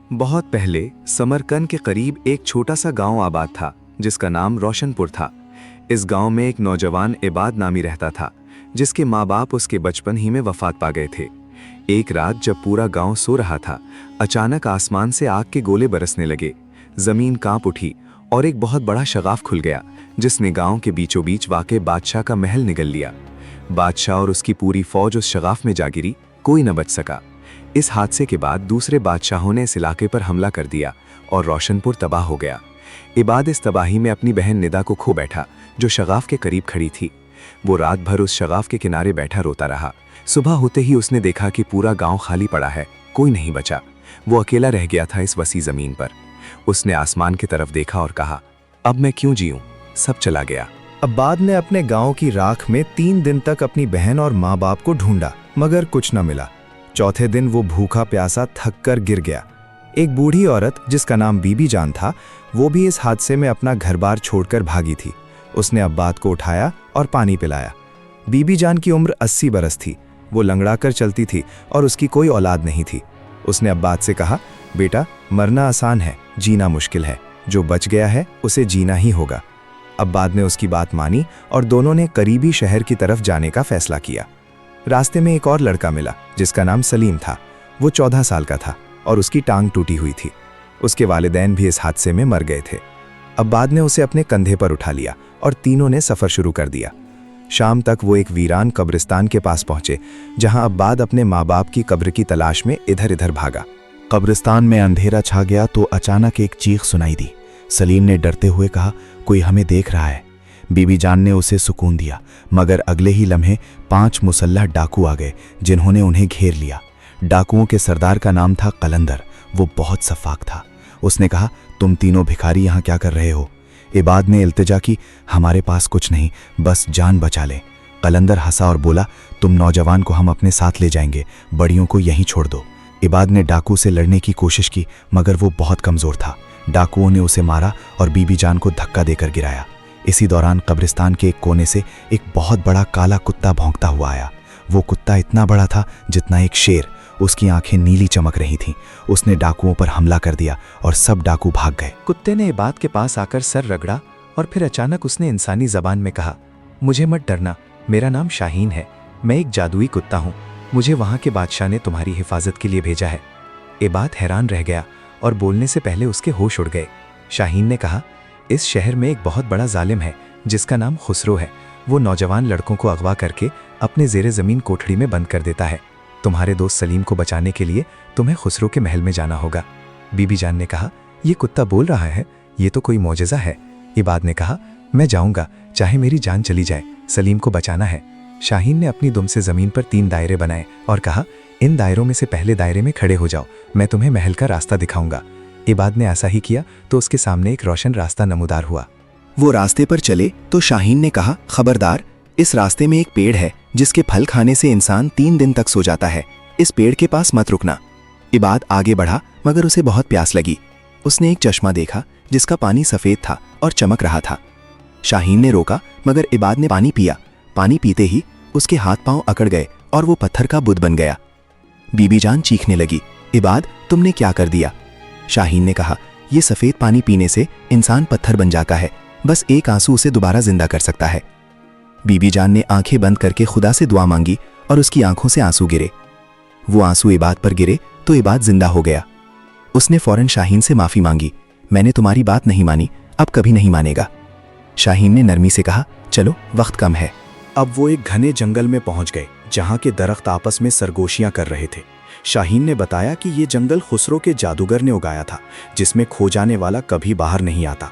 बहुत पहले समरकंद के करीब एक छोटा सा गांव आबाद था जिसका नाम रोशनपुर था। इस गांव में एक नौजवान इबाद नामी रहता था जिसके माँ बाप उसके बचपन ही में वफात पा गए थे। एक रात जब पूरा गांव सो रहा था, अचानक आसमान से आग के गोले बरसने लगे। जमीन कांप उठी और एक बहुत बड़ा शगाफ खुल गया जिसने गांव के बीचों बीच वाक़े बादशाह का महल निगल लिया। बादशाह और उसकी पूरी फौज उस शगाफ में जा गिरी, कोई न बच सका। इस हादसे के बाद दूसरे बादशाहों ने इस इलाके पर हमला कर दिया और रोशनपुर तबाह हो गया। इबाद इस तबाही में अपनी बहन निदा को खो बैठा जो शगाफ के करीब खड़ी थी। वो रात भर उस शगाफ के किनारे बैठा रोता रहा। सुबह होते ही उसने देखा कि पूरा गांव खाली पड़ा है, कोई नहीं बचा। वो अकेला रह गया था इस वसी जमीन पर। उसने आसमान की तरफ देखा और कहा, अब मैं क्यों जीऊं? सब चला गया। इबाद ने अपने गांव की राख में 3 दिन तक अपनी बहन और माँ बाप को ढूंढा, मगर कुछ न मिला। चौथे दिन वो भूखा प्यासा थक कर गिर गया। एक बूढ़ी औरत जिसका नाम बीबी जान था, वो भी इस हादसे में अपना घर बार छोड़कर भागी थी। उसने इबाद को उठाया और पानी पिलाया। बीबी जान की उम्र 80 बरस थी। वो लंगड़ा कर चलती थी और उसकी कोई औलाद नहीं थी। उसने इबाद से कहा, बेटा, मरना आसान है, जीना मुश्किल है। जो बच गया है उसे जीना ही होगा। इबाद ने उसकी बात मानी और दोनों ने करीबी शहर की तरफ जाने का फैसला किया। रास्ते में एक और लड़का मिला जिसका नाम सलीम था। वो 14 साल का था और उसकी टांग टूटी हुई थी। उसके वालिदैन भी इस हादसे में मर गए थे। इबाद ने उसे अपने कंधे पर उठा लिया और तीनों ने सफ़र शुरू कर दिया। शाम तक वो एक वीरान कब्रिस्तान के पास पहुंचे जहां इबाद अपने माँ बाप की कब्र की तलाश में इधर इधर भागा। कब्रिस्तान में अंधेरा छा गया तो अचानक एक चीख सुनाई दी। सलीम ने डरते हुए कहा, कोई हमें देख रहा है। बीबी जान ने उसे सुकून दिया, मगर अगले ही लम्हे 5 मुसल्लह डाकू आ गए जिन्होंने उन्हें घेर लिया। डाकुओं के सरदार का नाम था कलंदर। वो बहुत सफाक था। उसने कहा, तुम तीनों भिखारी यहाँ क्या कर रहे हो? इबाद ने इल्तिजा की, हमारे पास कुछ नहीं, बस जान बचा लें। कलंदर हंसा और बोला, तुम नौजवान को हम अपने साथ ले जाएंगे, बड़ियों को यहीं छोड़ दो। इबाद ने डाकू से लड़ने की कोशिश की, मगर वो बहुत कमज़ोर था। डाकुओं ने उसे मारा और बीबी जान को धक्का देकर गिराया। इसी दौरान कब्रिस्तान के एक कोने से एक बहुत बड़ा काला कुत्ता भौंकता हुआ आया। वो कुत्ता इतना बड़ा था जितना एक शेर। उसकी आंखें नीली चमक रही थीं। उसने डाकुओं पर हमला कर दिया और सब डाकू भाग गए। कुत्ते ने इबाद के पास आकर सर रगड़ा और फिर अचानक उसने इंसानी जबान में कहा, मुझे मत डरना, मेरा नाम शाहीन है। मैं एक जादुई कुत्ता हूँ। मुझे वहाँ के बादशाह ने तुम्हारी हिफाजत के लिए भेजा है। इबाद हैरान रह गया और बोलने से पहले उसके होश उड़ गए। शाहीन ने कहा, इस शहर में एक बहुत बड़ा जालिम है जिसका नाम खुसरो है। वो नौजवान लड़कों को अगवा करके अपने ज़ेरे ज़मीन कोठड़ी में बंद कर देता है। तुम्हारे दोस्त सलीम को बचाने के लिए तुम्हें खुसरो के महल में जाना होगा। बीबी जान ने कहा, ये कुत्ता बोल रहा है, ये तो कोई मौजज़ा है। इबाद ने कहा, मैं जाऊंगा, चाहे मेरी जान चली जाए, सलीम को बचाना है। शाहीन ने अपनी दुम से ज़मीन पर 3 दायरे बनाए और कहा, इन दायरों में से पहले दायरे में खड़े हो जाओ, मैं तुम्हें महल का रास्ता दिखाऊंगा। इबाद ने ऐसा ही किया तो उसके सामने एक रोशन रास्ता नमूदार हुआ। वो रास्ते पर चले तो शाहीन ने कहा, खबरदार, इस रास्ते में एक पेड़ है जिसके फल खाने से इंसान 3 दिन तक सो जाता है। इस पेड़ के पास मत रुकना। इबाद आगे बढ़ा मगर उसे बहुत प्यास लगी। उसने एक चश्मा देखा जिसका पानी सफ़ेद था और चमक रहा था। शाहीन ने रोका मगर इबाद ने पानी पिया। पानी पीते ही उसके हाथ पांव अकड़ गए और वो पत्थर का बुत बन गया। बीबी जान चीखने लगी, इबाद, तुमने क्या कर दिया? शाहीन ने कहा, यह सफ़ेद पानी पीने से इंसान पत्थर बन जाता है, बस एक आंसू उसे दोबारा जिंदा कर सकता है। बीबी जान ने आंखें बंद करके खुदा से दुआ मांगी और उसकी आंखों से आंसू गिरे। वो आंसू इबाद पर गिरे तो इबाद जिंदा हो गया। उसने फौरन शाहीन से माफ़ी मांगी, मैंने तुम्हारी बात नहीं मानी, अब कभी नहीं मानेगा। शाहीन ने नरमी से कहा, चलो, वक्त कम है। अब वो एक घने जंगल में पहुंच गए जहां के दरख्त आपस में सरगोशियां कर रहे थे। शाहीन ने बताया कि ये जंगल खुसरो के जादूगर ने उगाया था, जिसमें खो जाने वाला कभी बाहर नहीं आता।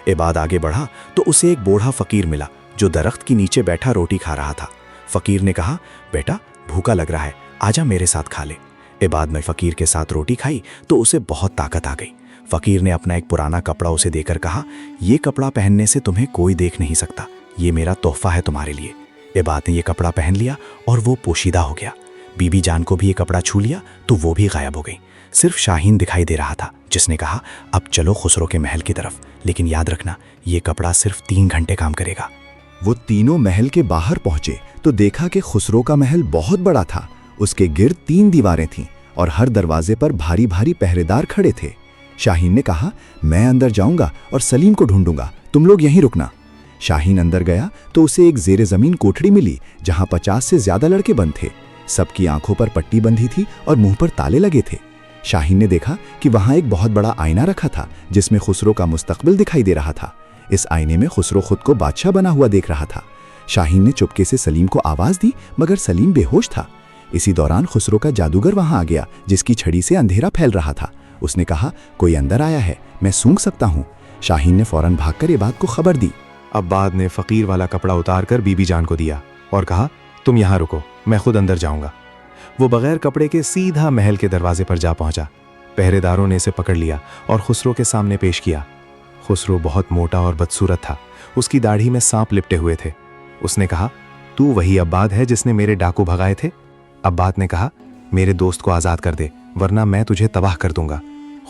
इबाद आगे बढ़ा तो उसे एक बूढ़ा फकीर मिला जो दरख्त के नीचे बैठा रोटी खा रहा था। फकीर ने कहा, बेटा, भूखा लग रहा है, आजा मेरे साथ खा ले। इबाद ने फकीर के साथ रोटी खाई तो उसे बहुत ताकत आ गई। फकीर ने अपना एक पुराना कपड़ा उसे देकर कहा, ये कपड़ा पहनने से तुम्हें कोई देख नहीं सकता, ये मेरा तोहफा है तुम्हारे लिए। इबाद ने ये कपड़ा पहन लिया और वो पोशीदा हो गया। बीबी जान को भी ये कपड़ा छू लिया तो वो भी गायब हो गई। सिर्फ शाहीन दिखाई दे रहा था जिसने कहा, अब चलो खुसरो के महल की तरफ, लेकिन याद रखना ये कपड़ा सिर्फ 3 घंटे काम करेगा। वो तीनों महल के बाहर पहुंचे तो देखा कि खुसरो का महल बहुत बड़ा था। उसके गिर्द 3 दीवारें थीं और हर दरवाजे पर भारी भारी पहरेदार खड़े थे। शाहीन ने कहा, मैं अंदर जाऊंगा और सलीम को ढूंढूंगा, तुम लोग यहीं रुकना। शाहीन अंदर गया तो उसे एक जेरे जमीन कोठड़ी मिली जहां 50 से ज्यादा लड़के बंद थे। सबकी आंखों पर पट्टी बंधी थी और मुंह पर ताले लगे थे। शाहीन ने देखा कि वहां एक बहुत बड़ा आईना रखा था जिसमें खुसरो का मुस्तकबिल दिखाई दे रहा था। इस आईने में खुसरो खुद को बादशाह बना हुआ देख रहा था। शाहीन ने चुपके से सलीम को आवाज दी, मगर सलीम बेहोश था। इसी दौरान खुसरो का जादूगर वहां आ गया जिसकी छड़ी से अंधेरा फैल रहा था। उसने कहा, कोई अंदर आया है, मैं सूंघ सकता हूं। शाहीन ने फौरन भागकर ये बात को खबर दी। अब्बाद ने फकीर वाला कपड़ा उतारकर बीबी जान को दिया और कहा, तुम यहां रुको, मैं खुद अंदर जाऊंगा। वो बगैर कपड़े के सीधा महल के दरवाजे पर जा पहुंचा। पहरेदारों ने इसे पकड़ लिया और खुसरो के सामने पेश किया। खुसरो बहुत मोटा और बदसूरत था। उसकी दाढ़ी में सांप लिपटे हुए थे। उसने कहा, तू वही अब्बाद है जिसने मेरे डाकू भगाए थे? अब्बाद ने कहा, मेरे दोस्त को आज़ाद कर दे, वरना मैं तुझे तबाह कर दूंगा।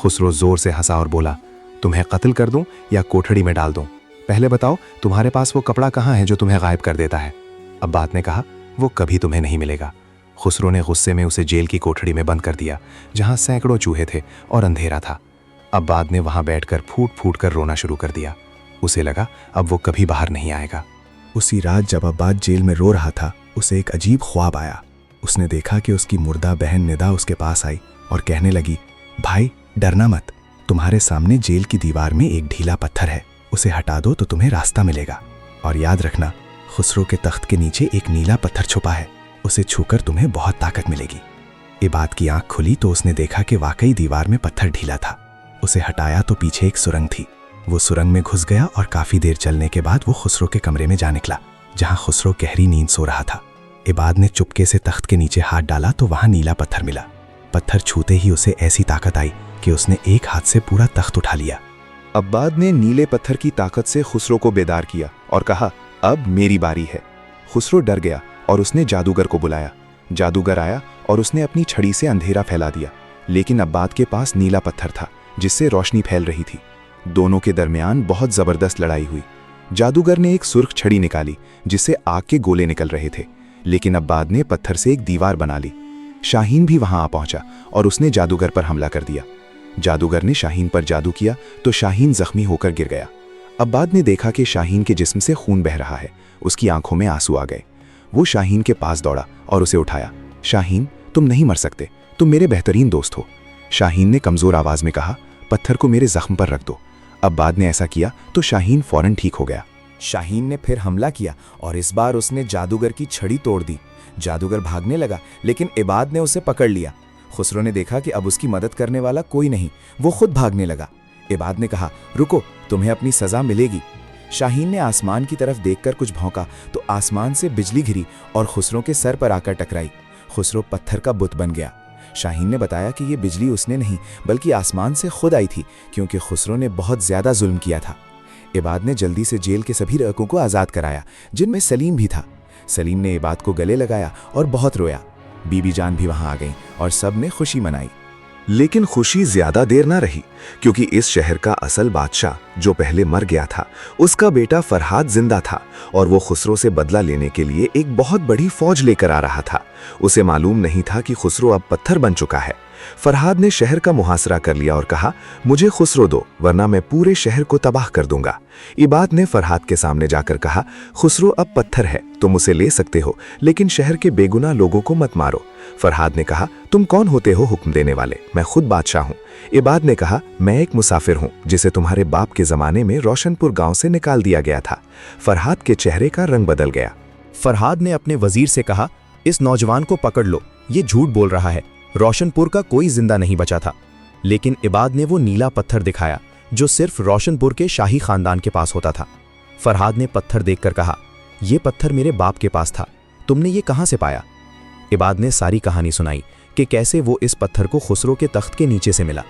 खुसरो जोर से हंसा और बोला, तुम्हें कत्ल कर दूं या कोठड़ी में डाल दूं? पहले बताओ, तुम्हारे पास वो कपड़ा कहाँ है जो तुम्हें गायब कर देता है? अब्बाद ने कहा, वो कभी तुम्हें नहीं मिलेगा। खुसरो ने गुस्से में उसे जेल की कोठड़ी में बंद कर दिया जहां सैकड़ों चूहे थे और अंधेरा था। अब्बाद ने वहां बैठकर फूट फूट कर रोना शुरू कर दिया। उसे लगा अब वो कभी बाहर नहीं आएगा। उसी रात जब अब्बाद जेल में रो रहा था, उसे एक अजीब ख्वाब आया। उसने देखा कि उसकी मुर्दा बहन निदा उसके पास आई और कहने लगी, भाई डरना मत, तुम्हारे सामने जेल की दीवार में एक ढीला पत्थर है, उसे हटा दो तो तुम्हें रास्ता मिलेगा। और याद रखना, खुसरो के तख्त के नीचे एक नीला पत्थर छुपा है, उसे छूकर तुम्हें बहुत ताकत मिलेगी। इबाद की आंख खुली तो उसने देखा कि वाकई दीवार में पत्थर ढीला था। उसे हटाया तो पीछे एक सुरंग थी। वो सुरंग में घुस गया और काफी देर चलने के बाद वो खुसरो के कमरे में जा निकला जहां खुसरो गहरी नींद सो रहा था। इबाद ने चुपके से तख्त के नीचे हाथ डाला तो वहां नीला पत्थर मिला। पत्थर छूते ही उसे ऐसी ताकत आई कि उसने एक हाथ से पूरा तख्त उठा लिया। अब्बाद ने नीले पत्थर की ताकत से खुसरो को बेदार किया और कहा, अब मेरी बारी है। खुसरो डर गया और उसने जादूगर को बुलाया। जादूगर आया और उसने अपनी छड़ी से अंधेरा फैला दिया, लेकिन अब्बाद के पास नीला पत्थर था जिससे रोशनी फैल रही थी। दोनों के दरमियान बहुत जबरदस्त लड़ाई हुई। जादूगर ने एक सुर्ख छड़ी निकाली जिससे आग के गोले निकल रहे थे, लेकिन अब्बाद ने पत्थर से एक दीवार बना ली। शाहीन भी वहां आ पहुंचा और उसने जादूगर पर हमला कर दिया। जादूगर ने शाहीन पर जादू किया तो शाहीन जख्मी होकर गिर गया। अब्बाद ने देखा कि शाहीन के जिस्म से खून बह रहा है। उसकी आंखों में आंसू आ गए। वो शाहीन के पास दौड़ा और उसे उठाया। शाहीन, तुम नहीं मर सकते, तुम मेरे बेहतरीन दोस्त हो। शाहीन ने कमजोर आवाज में कहा, पत्थर को मेरे जख्म पर रख दो। अब्बाद ने ऐसा किया तो शाहीन फौरन ठीक हो गया। शाहीन ने फिर हमला किया और इस बार उसने जादूगर की छड़ी तोड़ दी। जादूगर भागने लगा, लेकिन इबाद ने उसे पकड़ लिया। खुसरो ने देखा कि अब उसकी मदद करने वाला कोई नहीं, वो खुद भागने लगा। इबाद ने कहा, रुको, तुम्हें अपनी सजा मिलेगी। शाहीन ने आसमान की तरफ देखकर कुछ भौंका तो आसमान से बिजली गिरी और खुसरो के सर पर आकर टकराई। खुसरो पत्थर का बुत बन गया। शाहीन ने बताया कि ये बिजली उसने नहीं बल्कि आसमान से खुद आई थी, क्योंकि खुसरो ने बहुत ज्यादा जुल्म किया था। इबाद ने जल्दी से जेल के सभी रईकों को आज़ाद कराया, जिनमें सलीम भी था। सलीम ने इबाद को गले लगाया और बहुत रोया। बीबी जान भी वहां आ गई और सब ने खुशी मनाई। लेकिन खुशी ज्यादा देर ना रही, क्योंकि इस शहर का असल बादशाह जो पहले मर गया था, उसका बेटा फरहाद जिंदा था और वो खुसरो से बदला लेने के लिए एक बहुत बड़ी फौज लेकर आ रहा था। उसे मालूम नहीं था कि खुसरो अब पत्थर बन चुका है। फरहाद ने शहर का मुहासरा कर लिया और कहा, मुझे खुसरो दो, वरना मैं पूरे शहर को तबाह कर दूंगा। इबाद ने फरहाद के सामने जाकर कहा, खुसरो अब पत्थर है, तुम उसे ले सकते हो, लेकिन शहर के बेगुनाह लोगों को मत मारो। फरहाद ने कहा, तुम कौन होते हो हुक्म देने वाले? मैं खुद बादशाह हूँ। इबाद ने कहा, मैं एक मुसाफिर हूँ जिसे तुम्हारे बाप के जमाने में रोशनपुर गांव से निकाल दिया गया था। फरहाद के चेहरे का रंग बदल गया। फरहाद ने अपने वजीर से कहा, इस नौजवान को पकड़ लो, ये झूठ बोल रहा है, रोशनपुर का कोई जिंदा नहीं बचा था। लेकिन इबाद ने वो नीला पत्थर दिखाया जो सिर्फ रोशनपुर के शाही खानदान के पास होता था। फरहाद ने पत्थर देखकर कहा, यह पत्थर मेरे बाप के पास था, तुमने ये कहां से पाया? इबाद ने सारी कहानी सुनाई कि कैसे वो इस पत्थर को खुसरो के तख्त के नीचे से मिला।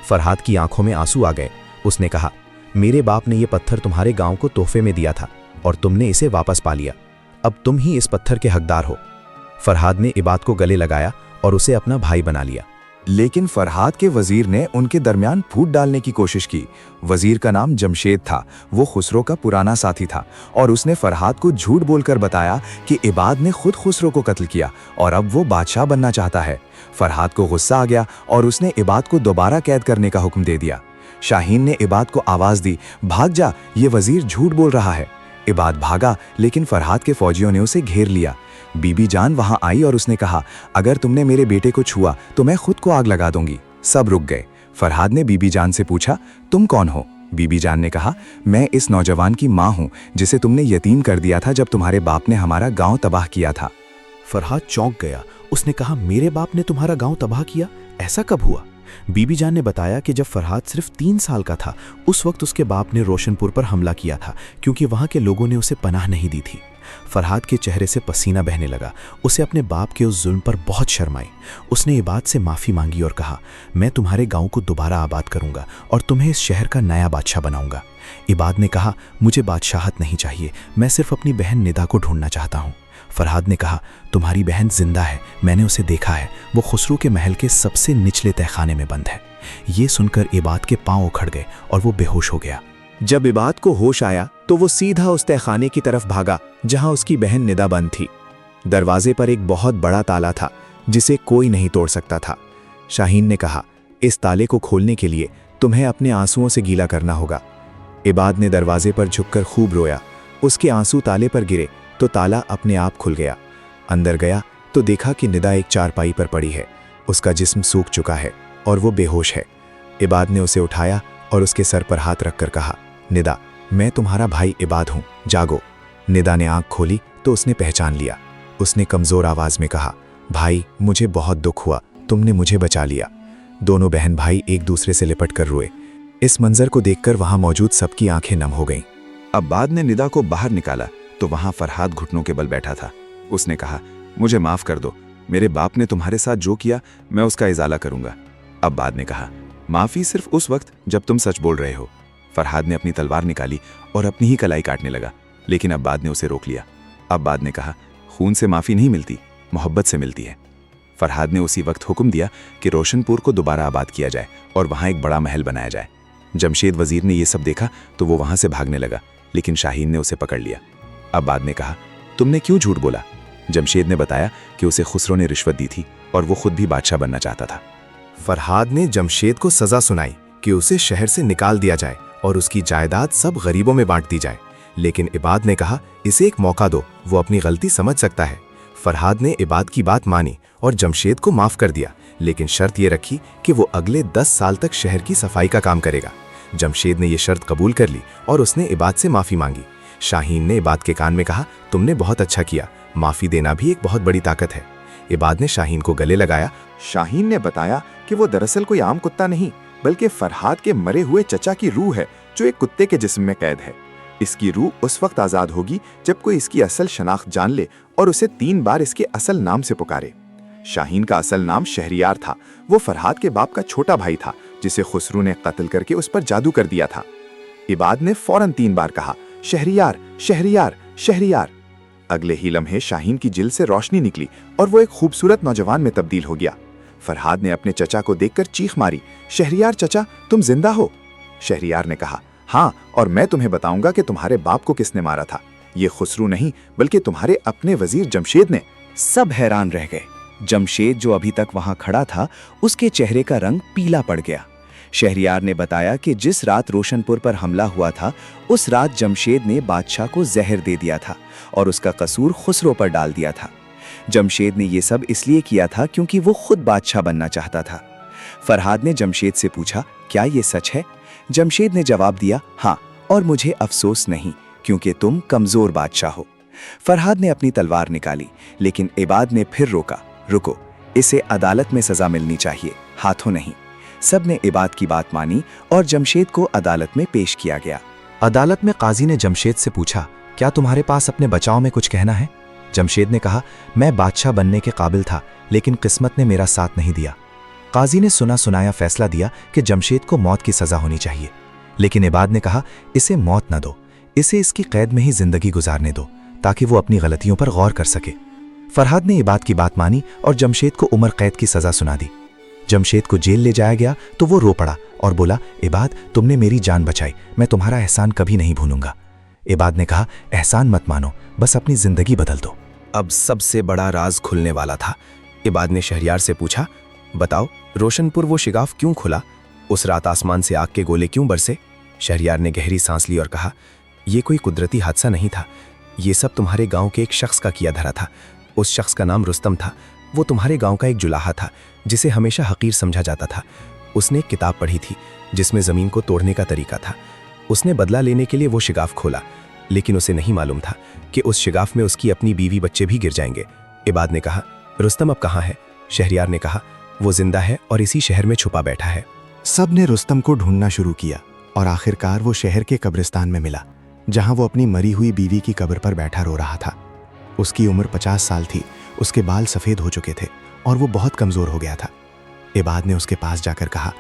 फरहाद की आंखों में आंसू आ गए। उसने कहा, मेरे बाप ने यह पत्थर तुम्हारे गांव को तोहफे में दिया था और तुमने इसे वापस पा लिया। अब तुम ही इस पत्थर के हकदार हो। फरहाद ने इबाद को गले लगाया और उसे अपना भाई बना लिया। लेकिन फरहाद के वजीर ने उनके दरमियान फूट डालने की कोशिश की। वजीर का नाम जमशेद था। वो खुसरो का पुराना साथी था और उसने फरहाद को झूठ बोलकर बताया कि इबाद ने खुद खुसरो को कत्ल किया और अब वो बादशाह बनना चाहता है। फरहाद को गुस्सा आ गया और उसने इबाद को दोबारा कैद करने का हुक्म दे दिया। शाहीन ने इबाद को आवाज दी, भाग जा, ये वजीर झूठ बोल रहा है। इबाद भागा, लेकिन फरहाद के फौजियों ने उसे घेर लिया। बीबी जान वहां आई और उसने कहा, अगर तुमने मेरे बेटे को छुआ तो मैं खुद को आग लगा दूंगी। सब रुक गए। फरहाद ने बीबी जान से पूछा, तुम कौन हो? बीबी जान ने कहा, मैं इस नौजवान की माँ हूँ जिसे तुमने यतीम कर दिया था जब तुम्हारे बाप ने हमारा गांव तबाह किया था। फरहाद चौंक गया। उसने कहा, मेरे बाप ने तुम्हारा गांव तबाह किया? ऐसा कब हुआ? बीबी जान ने बताया कि जब फरहाद सिर्फ 3 साल का था उस वक्त उसके बाप ने रोशनपुर पर हमला किया था क्योंकि वहां के लोगों ने उसे पनाह नहीं दी थी। फरहाद के चेहरे से पसीना बहने लगा। उसे अपने बाप के उस जुल्म पर बहुत शर्म आई। उसने इबाद से माफ़ी मांगी और कहा, मैं तुम्हारे गांव को दोबारा आबाद करूंगा और तुम्हें इस शहर का नया बादशाह बनाऊंगा। इबाद ने कहा, मुझे बादशाहत नहीं चाहिए, मैं सिर्फ अपनी बहन निदा को ढूंढना चाहता हूँ। फरहाद ने कहा, तुम्हारी बहन जिंदा है, मैंने उसे देखा है, वो खुसरू के महल के सबसे निचले तहखाने में बंद है। ये सुनकर इबाद के पांव उखड़ गए और वो बेहोश हो गया। जब इबाद को होश आया तो वो सीधा उस तहखाने की तरफ भागा जहां उसकी बहन निदा बंद थी। दरवाजे पर एक बहुत बड़ा ताला था जिसे कोई नहीं तोड़ सकता था। शाहीन ने कहा, इस ताले को खोलने के लिए तुम्हें अपने आंसुओं से गीला करना होगा। इबाद ने दरवाजे पर झुककर खूब रोया। उसके आंसू ताले पर गिरे तो ताला अपने आप खुल गया। अंदर गया तो देखा कि निदा एक चारपाई पर पड़ी है। उसका जिस्म सूख चुका है और वो बेहोश है। इबाद ने उसे उठाया और उसके सर पर हाथ रखकर कहा, निदा, मैं तुम्हारा भाई इबाद हूं, जागो। निदा ने आंख खोली तो उसने पहचान लिया। उसने कमजोर आवाज में कहा, भाई, मुझे बहुत दुख हुआ, तुमने मुझे बचा लिया। दोनों बहन भाई एक दूसरे से लिपट कर रोए। इस मंजर को देखकर वहां मौजूद सबकी आंखें नम हो गईं। अब्बाद ने निदा को बाहर निकाला तो वहां फरहाद घुटनों के बल बैठा था। उसने कहा, मुझे माफ कर दो, मेरे बाप ने तुम्हारे साथ जो किया मैं उसका इजाला करूंगा। अब्बाद ने कहा, माफी सिर्फ उस वक्त जब तुम सच बोल रहे हो। फरहाद ने अपनी तलवार निकाली और अपनी ही कलाई काटने लगा, लेकिन अब्बाद ने उसे रोक लिया। अब्बाद ने कहा, खून से माफी नहीं मिलती, मोहब्बत से मिलती है। फरहाद ने उसी वक्त हुक्म दिया कि रोशनपुर को दोबारा आबाद किया जाए और वहां एक बड़ा महल बनाया जाए। जमशेद वजीर ने यह सब देखा तो वो वहां से भागने लगा, लेकिन शाहीन ने उसे पकड़ लिया। अब्बाद ने कहा, तुमने क्यों झूठ बोला? जमशेद ने बताया कि उसे खुसरो ने रिश्वत दी थी और वो खुद भी बादशाह बनना चाहता था। फरहाद ने जमशेद को सजा सुनाई कि उसे शहर से निकाल दिया जाए और उसकी जायदाद सब गरीबों में बांट दी जाए, लेकिन इबाद ने कहा, इसे एक मौका दो, वो अपनी गलती समझ सकता है। फरहाद ने इबाद की बात मानी और जमशेद को माफ कर दिया, लेकिन शर्त ये रखी कि वो अगले 10 साल तक शहर की सफाई का काम करेगा। जमशेद ने यह शर्त कबूल कर ली और उसने इबाद से माफी मांगी। शाहीन ने इबाद के कान में कहा, तुमने बहुत अच्छा किया, माफी देना भी एक बहुत बड़ी ताकत है। इबाद ने शाहीन को गले लगाया। शाहीन ने बताया कि वो दरअसल कोई आम कुत्ता नहीं, बल्कि फरहाद के मरे हुए चचा की रूह है जो एक कुत्ते के जिस्म में कैद है। इसकी रूह उस वक्त आजाद होगी जब कोई इसकी असल शनाख्त जान ले और उसे 3 बार इसके असल नाम से पुकारे। शाहीन का असल नाम शहरियार था। वो फरहाद के बाप का छोटा भाई था जिसे खुसरू ने कत्ल करके उस पर जादू कर दिया था। इबाद ने फौरन 3 बार कहा, शहरियार, शहरियार, शहरियार। अगले ही लम्हे शाहीन की जिल्द से रोशनी निकली और वो एक खूबसूरत नौजवान में तब्दील हो गया। फरहाद ने अपने चचा को देखकर चीख मारी, शहरियार चचा, तुम जिंदा हो? शहरियार ने कहा, हाँ, और मैं तुम्हें बताऊंगा कि तुम्हारे बाप को किसने मारा था। ये खुसरू नहीं बल्कि तुम्हारे अपने वजीर जमशेद ने। सब हैरान रह गए। जमशेद जो अभी तक वहां खड़ा था, उसके चेहरे का रंग पीला पड़ गया। शहरियार ने बताया कि जिस रात रोशनपुर पर हमला हुआ था, उस रात जमशेद ने बादशाह को जहर दे दिया था और उसका कसूर खुसरो पर डाल दिया था। जमशेद ने यह सब इसलिए किया था क्योंकि वो खुद बादशाह बनना चाहता था। फरहाद ने जमशेद से पूछा, क्या ये सच है? जमशेद ने जवाब दिया, हाँ, और मुझे अफसोस नहीं क्योंकि तुम कमजोर बादशाह हो। फरहाद ने अपनी तलवार निकाली, लेकिन इबाद ने फिर रोका, रुको, इसे अदालत में सजा मिलनी चाहिए, हाथों नहीं। सब ने इबाद की बात मानी और जमशेद को अदालत में पेश किया गया। अदालत में काजी ने जमशेद से पूछा, क्या तुम्हारे पास अपने बचाव में कुछ कहना है? जमशेद ने कहा, मैं बादशाह बनने के काबिल था, लेकिन किस्मत ने मेरा साथ नहीं दिया। काजी ने सुना सुनाया फैसला दिया कि जमशेद को मौत की सजा होनी चाहिए, लेकिन इबाद ने कहा, इसे मौत न दो, इसे इसकी कैद में ही जिंदगी गुजारने दो ताकि वो अपनी गलतियों पर गौर कर सके। फरहाद ने इबाद की बात मानी और जमशेद को उम्र कैद की सजा सुना दी। जमशेद को जेल ले जाया गया तो वो रो पड़ा और बोला, इबाद तुमने मेरी जान बचाई, मैं तुम्हारा एहसान कभी नहीं भूलूंगा। इबाद ने कहा, एहसान मत मानो, बस अपनी जिंदगी बदल दो। अब सबसे बड़ा राज खुलने वाला था। इबाद ने शहरयार से पूछा, बताओ रोशनपुर वो शिगाफ क्यों खुला? उस रात आसमान से आग के गोले क्यों बरसे? शहरयार ने गहरी सांस ली और कहा, यह कोई कुदरती हादसा नहीं था, ये सब तुम्हारे गांव के एक शख्स का किया धरा था। उस शख्स का नाम रुस्तम था। वो तुम्हारे गांव का एक जुलाहा था जिसे हमेशा हकीर समझा जाता था। उसने एक किताब पढ़ी थी जिसमें जमीन को तोड़ने का तरीका था। उसने बदला लेने के लिए वो शिगाफ खोला, लेकिन उसे नहीं मालूम था कि उस शिगाफ में उसकी अपनी बीवी बच्चे भी गिर जाएंगे। इबाद ने कहा, रुस्तम अब कहाँ है? शहरयार ने कहा, वो जिंदा है और इसी शहर में छुपा बैठा है। सब ने रुस्तम को ढूंढना शुरू किया और आखिरकार वो शहर के कब्रिस्तान में मिला, जहां वो अपनी मरी हुई बीवी की कब्र पर बैठा रो रहा था। उसकी उम्र 50 साल थी, उसके बाल सफ़ेद हो चुके थे और वो बहुत कमज़ोर हो गया था। इबाद ने उसके पास जाकर कहा,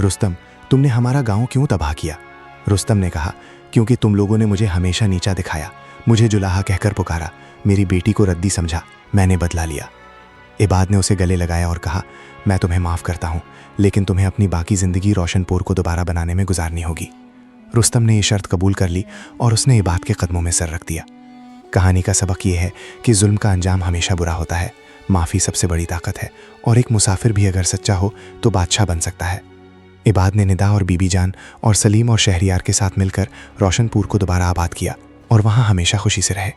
रुस्तम तुमने हमारा गांव क्यों तबाह किया? रुस्तम ने कहा, क्योंकि तुम लोगों ने मुझे हमेशा नीचा दिखाया, मुझे जुलाहा कहकर पुकारा, मेरी बेटी को रद्दी समझा, मैंने बदला लिया। इबाद ने उसे गले लगाया और कहा, मैं तुम्हें माफ़ करता हूँ, लेकिन तुम्हें अपनी बाकी ज़िंदगी रोशनपुर को दोबारा बनाने में गुजारनी होगी। रुस्तम ने ये शर्त कबूल कर ली और उसने इबाद के कदमों में सर रख दिया। कहानी का सबक ये है कि जुल्म का अंजाम हमेशा बुरा होता है, माफ़ी सबसे बड़ी ताकत है और एक मुसाफिर भी अगर सच्चा हो तो बादशाह बन सकता है। इबाद ने निदा और बीबी जान और सलीम और शहरयार के साथ मिलकर रोशनपुर को दोबारा आबाद किया और वहाँ हमेशा खुशी से रहे।